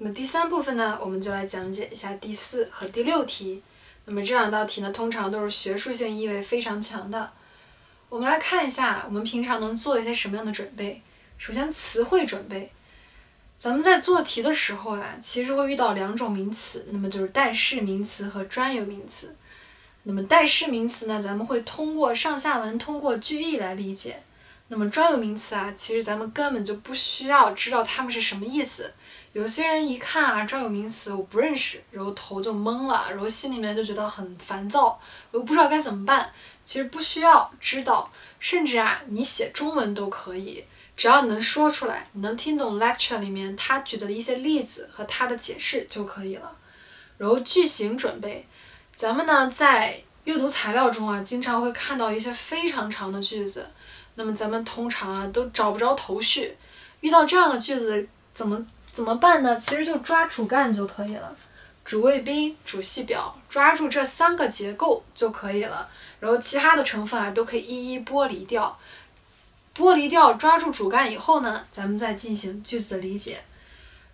那么第3部分呢，我们就来讲解一下第4和第6题。那么这2道题呢，通常都是学术性意味非常强的。我们来看一下，我们平常能做一些什么样的准备。首先，词汇准备。咱们在做题的时候啊，其实会遇到2种名词，那么就是代式名词和专有名词。那么代式名词呢，咱们会通过上下文、通过句意来理解。那么专有名词啊，其实咱们根本就不需要知道它们是什么意思。有些人一看啊，专有名词我不认识，然后头就懵了，然后心里面就觉得很烦躁，然后不知道该怎么办。其实不需要知道，甚至啊，你写中文都可以，只要你能说出来，你能听懂 lecture 里面他举的一些例子和他的解释就可以了。然后句型准备，咱们呢在阅读材料中啊，经常会看到一些非常长的句子，那么咱们通常啊都找不着头绪。遇到这样的句子怎么办呢？其实就抓主干就可以了，主谓宾、主系表，抓住这3个结构就可以了。然后其他的成分啊都可以一一剥离掉。剥离掉，抓住主干以后呢，咱们再进行句子的理解。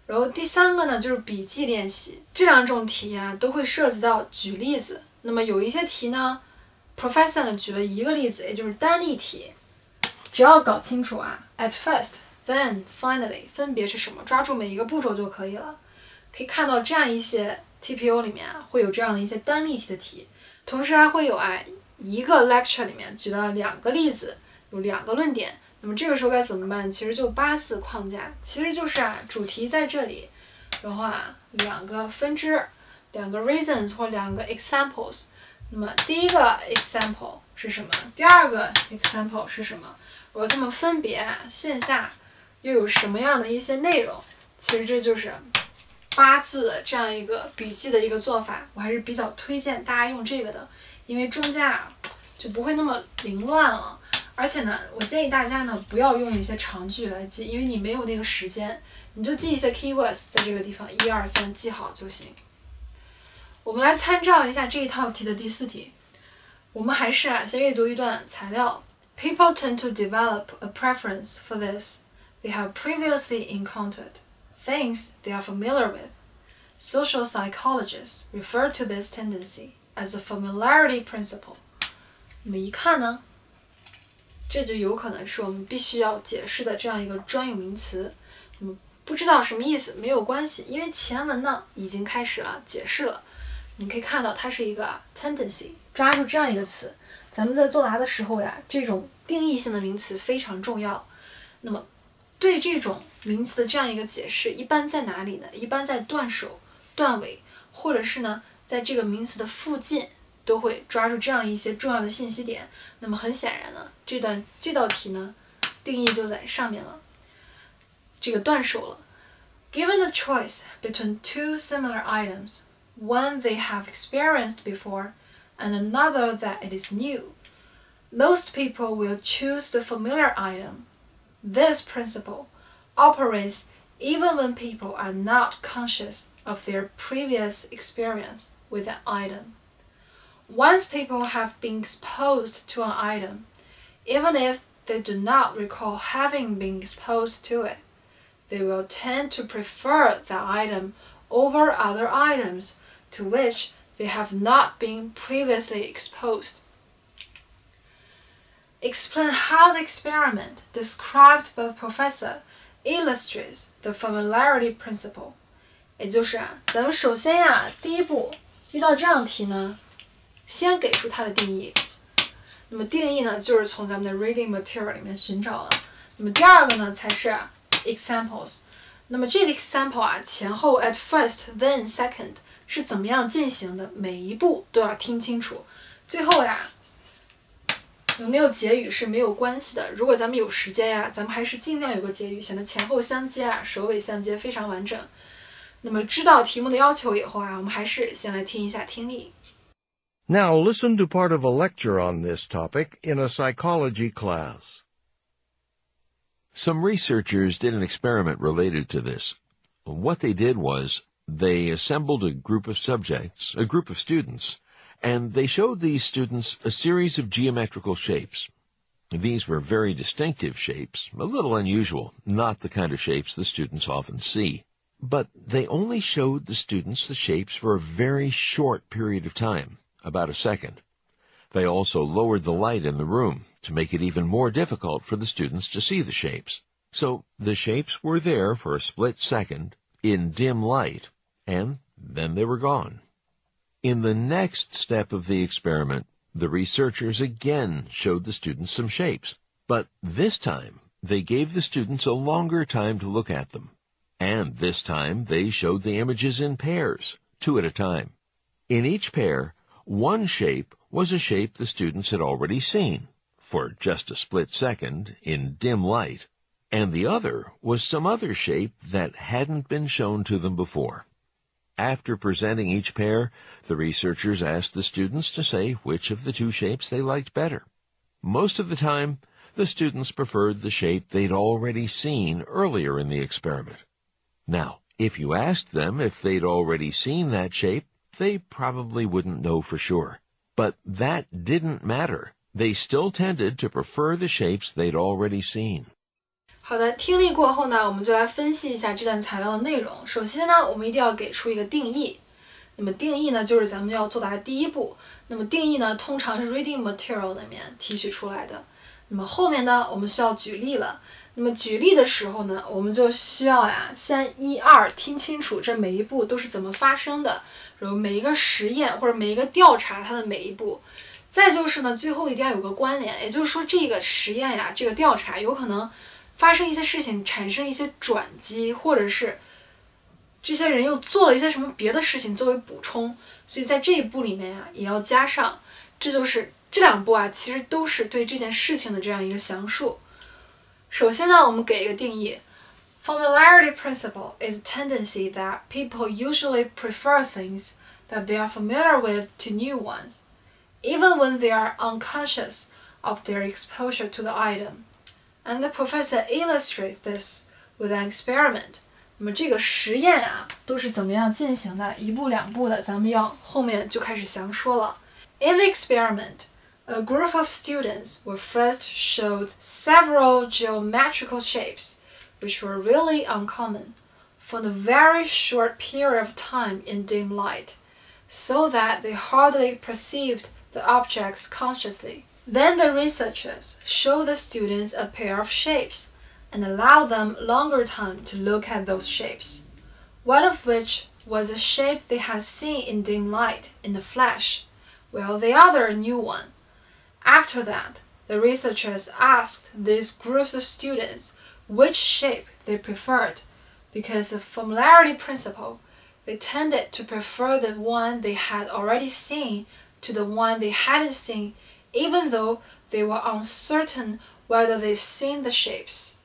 然后第3个呢，就是笔记练习。这2种题啊都会涉及到举例子。那么有一些题呢 ，Professor 呢举了一个例子，也就是单例题。只要搞清楚啊 ，at first、then、finally 分别是什么，抓住每一个步骤就可以了。可以看到这样一些 TPO 里面啊，会有这样的一些单例题的题，同时还会有一个 lecture 里面举了2个例子，有2个论点。那么这个时候该怎么办？其实就8-4框架，其实就是主题在这里，然后2个分支，2个 reasons 或2个 examples。那么第一个 example 是什么？第2个 example 是什么？然后它们分别线下又有什么样的一些内容？其实这就是8字的这样一个笔记的一个做法，我还是比较推荐大家用这个的，因为中间就不会那么凌乱了。而且呢，我建议大家呢不要用一些长句来记，因为你没有那个时间，你就记一些 keywords， 在这个地方1、2、3记好就行。我们来参照一下这一套题的第4题，我们还是先阅读一段材料。People tend to develop a preference for this they have previously encountered, things they are familiar with. Social psychologists refer to this tendency as the familiarity principle. 那么一看呢，这就有可能是我们必须要解释的这样一个专有名词。那么不知道什么意思没有关系，因为前文呢已经开始了解释了。你可以看到它是一个 tendency， 抓住这样一个词，咱们在作答的时候呀，这种定义性的名词非常重要。那么对这种名词的这样一个解释，一般在哪里呢？一般在段首、段尾，或者是呢在这个名词的附近，都会抓住这样一些重要的信息点。那么很显然呢，这道题呢定义就在上面了，这个段首了。Given the choice between 2 similar items, one they have experienced before and another that it is new, most people will choose the familiar item. This principle operates even when people are not conscious of their previous experience with an item. Once people have been exposed to an item, even if they do not recall having been exposed to it, they will tend to prefer that item over other items to which they have not been previously exposed. Explain how the experiment described by the professor illustrates the familiarity principle. 也就是咱们首先第一步遇到这样题呢，先给出它的定义。那么定义呢，就是从咱们的 reading material 里面寻找了。那么第2个呢，才是 examples。那么这个 example 前后 at first, then, second 是怎么样进行的，每一步都要听清楚。最后有没有结语是没有关系的。如果咱们有时间咱们还是尽量有个结语，显得前后相接首尾相接，非常完整。那么知道题目的要求以后我们还是先来听一下听力。Now listen to part of a lecture on this topic in a psychology class. Some researchers did an experiment related to this. What they did was they assembled a group of subjects, a group of students, and they showed these students a series of geometrical shapes. These were very distinctive shapes, a little unusual, not the kind of shapes the students often see. But they only showed the students the shapes for a very short period of time, about a second. They also lowered the light in the room to make it even more difficult for the students to see the shapes. So the shapes were there for a split second in dim light, and then they were gone. In the next step of the experiment, the researchers again showed the students some shapes, but this time they gave the students a longer time to look at them. And this time they showed the images in pairs, 2 at a time. In each pair, one shape was a shape the students had already seen, for just a split second, in dim light, and the other was some other shape that hadn't been shown to them before. After presenting each pair, the researchers asked the students to say which of the 2 shapes they liked better. Most of the time, the students preferred the shape they'd already seen earlier in the experiment. Now, if you asked them if they'd already seen that shape, they probably wouldn't know for sure. But that didn't matter. They still tended to prefer the shapes they'd already seen. 好的，听力过后呢，我们就来分析一下这段材料的内容。首先呢，我们一定要给出一个定义。那么定义呢，就是咱们要作答的第一步。那么定义呢，通常是 reading material 里面提取出来的。那么后面呢，我们需要举例了。那么举例的时候呢，我们就需要先1、2听清楚这每一步都是怎么发生的，然后每一个实验或者每一个调查它的每一步。再就是呢，最后一定要有个关联，也就是说这个实验这个调查有可能发生一些事情，产生一些转机，或者是这些人又做了一些什么别的事情作为补充，所以在这一步里面也要加上。这就是这2步其实都是对这件事情的这样一个详述。首先呢，我们给一个定义。Familiarity principle is a tendency that people usually prefer things that they are familiar with to new ones, even when they are unconscious of their exposure to the item. And the professor illustrates this with an experiment. 那么这个实验都是怎么样进行的？一步2步的，咱们要后面就开始详说了。In the experiment, a group of students were first showed several geometrical shapes, which were really uncommon, for a very short period of time in dim light, so that they hardly perceived the objects consciously. Then the researchers showed the students a pair of shapes and allowed them longer time to look at those shapes, one of which was a shape they had seen in dim light in the flesh, while the other a new one. After that, the researchers asked these groups of students which shape they preferred. Because of familiarity principle, they tended to prefer the one they had already seen to the one they hadn't seen, even though they were uncertain whether they'd seen the shapes.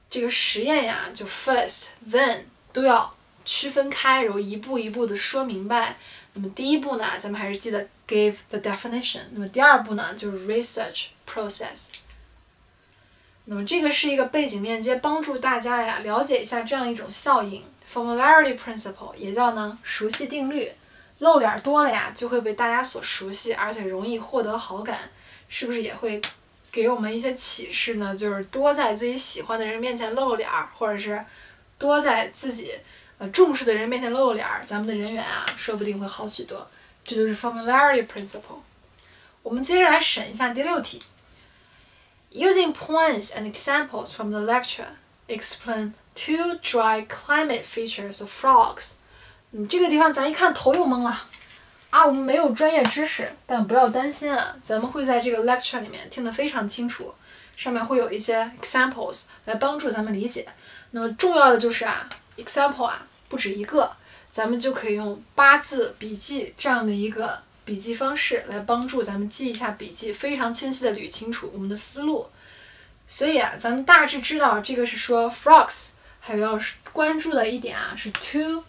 这个实验就 first, then 都要区分开，然后一步一步的说明白。那么第一步呢，咱们还是记得 give the definition。那么第2步呢，就是 research process。那么这个是一个背景链接，帮助大家了解一下这样一种效应 ，familiarity principle 也叫呢熟悉定律。露脸多了就会被大家所熟悉，而且容易获得好感，是不是也会给我们一些启示呢？就是多在自己喜欢的人面前露脸，或者是多在自己重视的人面前露脸，咱们的人缘说不定会好许多。这就是 familiarity principle。我们接着来审一下第6题。Using points and examples from the lecture, explain 2 dry climate features of frogs. 这个地方咱一看头又懵了我们没有专业知识，但不要担心咱们会在这个 lecture 里面听得非常清楚，上面会有一些 examples 来帮助咱们理解。那么重要的就是example 不止一个，咱们就可以用8字笔记这样的一个笔记方式来帮助咱们记一下笔记，非常清晰的捋清楚我们的思路。所以咱们大致知道这个是说 frogs， 还有要关注的一点是 2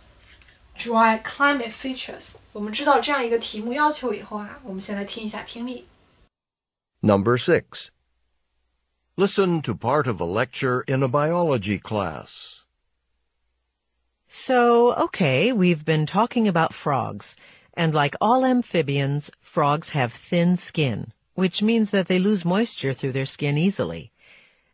dry climate features。 我们知道这样一个题目要求以后我们先来听一下听力。 Number 6. Listen to part of a lecture in a biology class. So, okay, we've been talking about frogs, and like all amphibians, frogs have thin skin, which means that they lose moisture through their skin easily.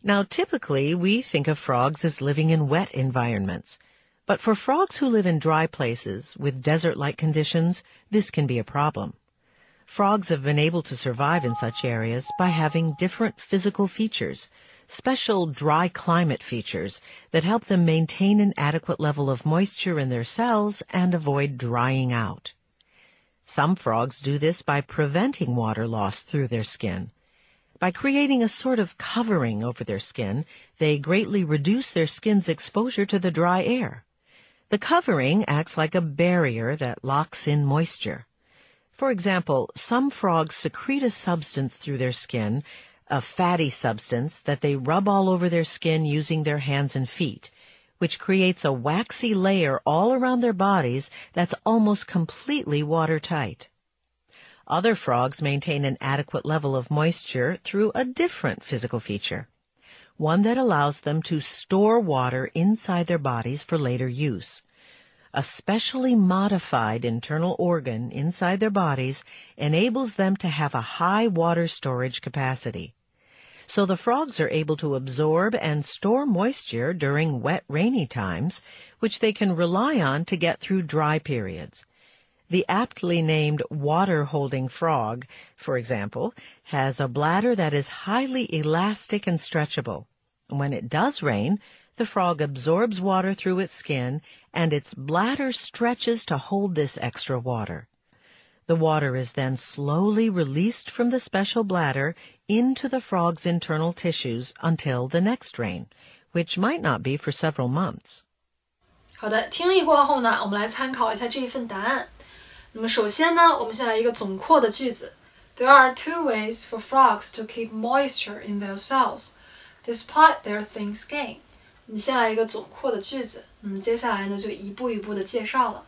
Now, typically, we think of frogs as living in wet environments, But for frogs who live in dry places with desert-like conditions, this can be a problem. Frogs have been able to survive in such areas by having different physical features, special dry climate features that help them maintain an adequate level of moisture in their cells and avoid drying out. Some frogs do this by preventing water loss through their skin. By creating a sort of covering over their skin, they greatly reduce their skin's exposure to the dry air. The covering acts like a barrier that locks in moisture. For example, some frogs secrete a substance through their skin, a fatty substance that they rub all over their skin using their hands and feet, which creates a waxy layer all around their bodies that's almost completely watertight. Other frogs maintain an adequate level of moisture through a different physical feature, one that allows them to store water inside their bodies for later use. A specially modified internal organ inside their bodies enables them to have a high water storage capacity. So the frogs are able to absorb and store moisture during wet, rainy times, which they can rely on to get through dry periods. The aptly named water-holding frog, for example, has a bladder that is highly elastic and stretchable. When it does rain, the frog absorbs water through its skin, and its bladder stretches to hold this extra water. The water is then slowly released from the special bladder into the frog's internal tissues until the next rain, which might not be for several months. 好的，听力过后呢，我们来参考一下这一份答案。那么首先呢，我们先来一个总括的句子。There are two ways for frogs to keep moisture in their cells, despite their thin skin. 我们先来一个总括的句子，那么接下来呢就一步一步的介绍了。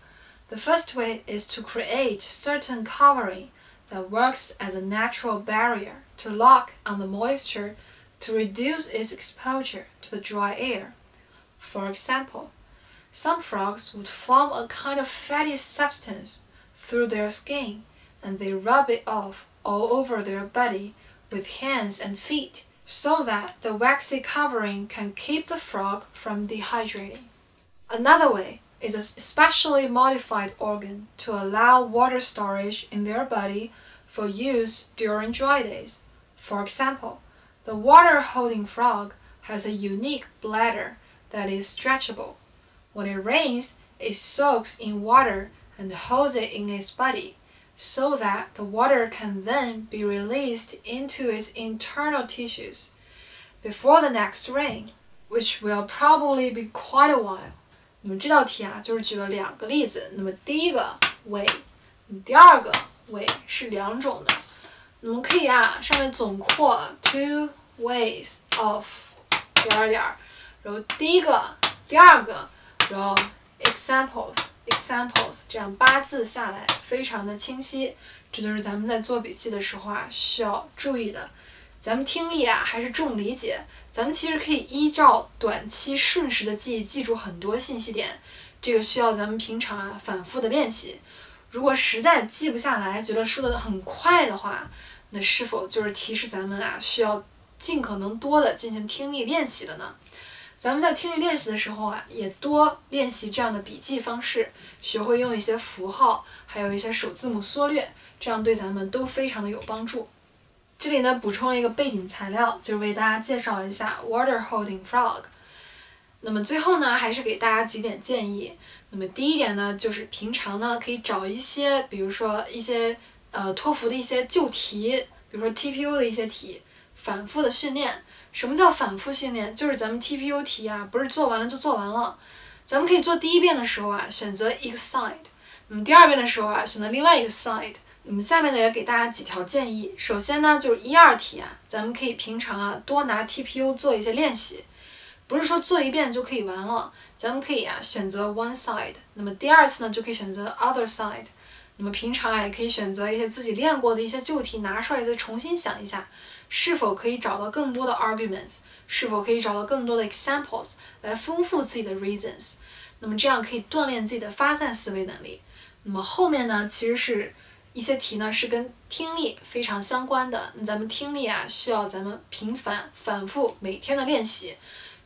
The first way is to create certain covering that works as a natural barrier to lock on the moisture to reduce its exposure to the dry air. For example, some frogs would form a kind of fatty substance through their skin, and they rub it off all over their body with hands and feet, so that the waxy covering can keep the frog from dehydrating. Another way is a specially modified organ to allow water storage in their body for use during dry days. For example, the water-holding frog has a unique bladder that is stretchable. When it rains, it soaks in water and holds it in its body, so that the water can then be released into its internal tissues before the next rain, which will probably be quite a while. 你们这道题啊，就是举了两个例子。那么第一个 way， 第二个 way 是两种的。我们可以啊，上面总括 two ways of 点点，然后第一个、第二个，然后 examples 这样8字下来，非常的清晰。这就是咱们在做笔记的时候啊，需要注意的。咱们听力啊还是重理解，咱们其实可以依照短期瞬时的记忆记住很多信息点，这个需要咱们平常啊反复的练习。如果实在记不下来，觉得说的很快的话，那是否就是提示咱们啊需要尽可能多的进行听力练习了呢？咱们在听力练习的时候啊，也多练习这样的笔记方式，学会用一些符号，还有一些首字母缩略，这样对咱们都非常的有帮助。这里呢补充了一个背景材料，就是为大家介绍了一下 water-holding frog。那么最后呢，还是给大家几点建议。那么第一点呢，就是平常呢可以找一些，比如说一些托福的一些旧题，比如说 TPU 的一些题，反复的训练。什么叫反复训练？就是咱们 TPU 题啊，不是做完了就做完了。咱们可以做第一遍的时候啊，选择一个 side， 那么第二遍的时候啊，选择另外一个 side。我们下面呢也给大家几条建议。首先呢，就是1、2题啊，咱们可以平常啊多拿 TPU 做一些练习，不是说做一遍就可以完了。咱们可以啊选择 one side， 那么第二次呢就可以选择 other side。那么平常啊也可以选择一些自己练过的一些旧题拿出来再重新想一下，是否可以找到更多的 arguments， 是否可以找到更多的 examples 来丰富自己的 reasons。那么这样可以锻炼自己的发散思维能力。那么后面呢，其实是一些题呢是跟听力非常相关的，那咱们听力啊需要咱们频繁反复每天的练习，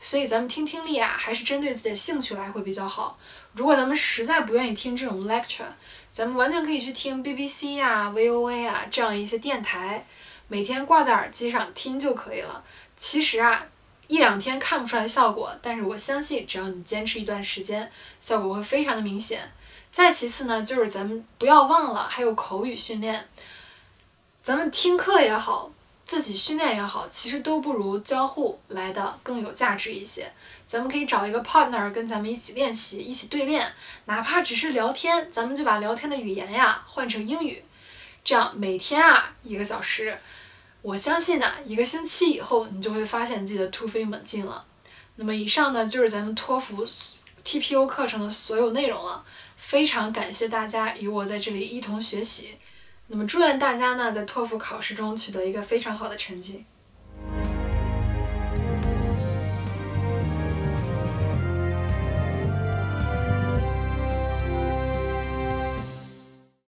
所以咱们听听力啊，还是针对自己的兴趣来会比较好。如果咱们实在不愿意听这种 lecture， 咱们完全可以去听 BBC 啊、VOA 啊这样一些电台，每天挂在耳机上听就可以了。其实啊，1-2天看不出来效果，但是我相信只要你坚持一段时间，效果会非常的明显。再其次呢，就是咱们不要忘了还有口语训练，咱们听课也好，自己训练也好，其实都不如交互来的更有价值一些。咱们可以找一个 partner 跟咱们一起练习，一起对练，哪怕只是聊天，咱们就把聊天的语言呀换成英语，这样每天啊1个小时，我相信呢1个星期以后，你就会发现自己的突飞猛进了。那么以上呢就是咱们托福 TPO 课程的所有内容了，非常感谢大家与我在这里一同学习。那么祝愿大家呢在托福考试中取得一个非常好的成绩。